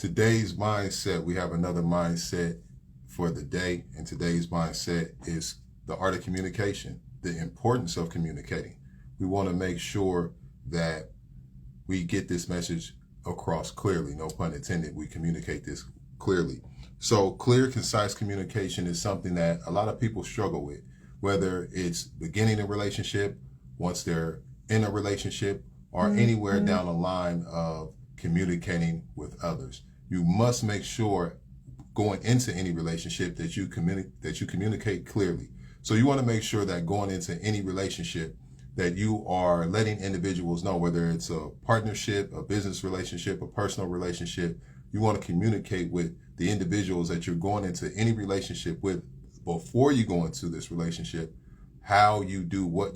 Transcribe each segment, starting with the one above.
Today's mindset, we have another mindset for the day, and today's mindset is the art of communication, the importance of communicating. We want to make sure that we get this message across clearly, no pun intended. We communicate this clearly. So clear, concise communication is something that a lot of people struggle with, whether it's beginning a relationship, once they're in a relationship, or anywhere down the line of communicating with others. You must make sure going into any relationship that you communicate clearly. So you want to make sure that going into any relationship that you are letting individuals know, whether it's a partnership, a business relationship, a personal relationship, you want to communicate with the individuals that you're going into any relationship with before you go into this relationship, how you do, what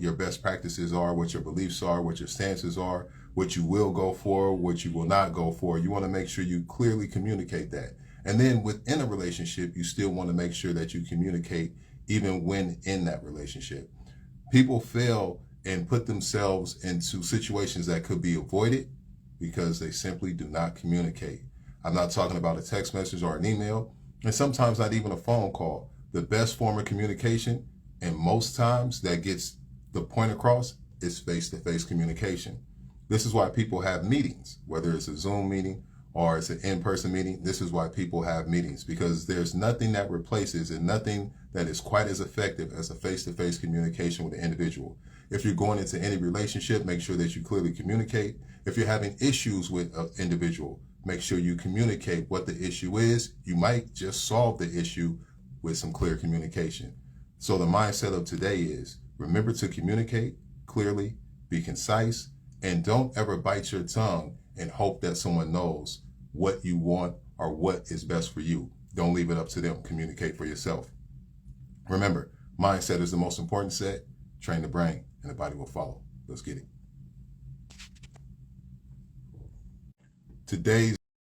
your best practices are, what your beliefs are, what your stances are, what you will go for, what you will not go for. You want to make sure you clearly communicate that. And then within a relationship, you still want to make sure that you communicate even when in that relationship. People fail and put themselves into situations that could be avoided because they simply do not communicate. I'm not talking about a text message or an email, and sometimes not even a phone call. The best form of communication, and most times that gets the point across, is face-to-face communication. This is why people have meetings, whether it's a Zoom meeting or it's an in-person meeting. This is why people have meetings, because there's nothing that replaces and nothing that is quite as effective as a face-to-face communication with an individual. If you're going into any relationship, make sure that you clearly communicate. If you're having issues with an individual, make sure you communicate what the issue is. You might just solve the issue with some clear communication. So the mindset of today is remember to communicate clearly, be concise, and don't ever bite your tongue and hope that someone knows what you want or what is best for you. Don't leave it up to them. Communicate for yourself. Remember, mindset is the most important set. Train the brain and the body will follow. Let's get it. Today's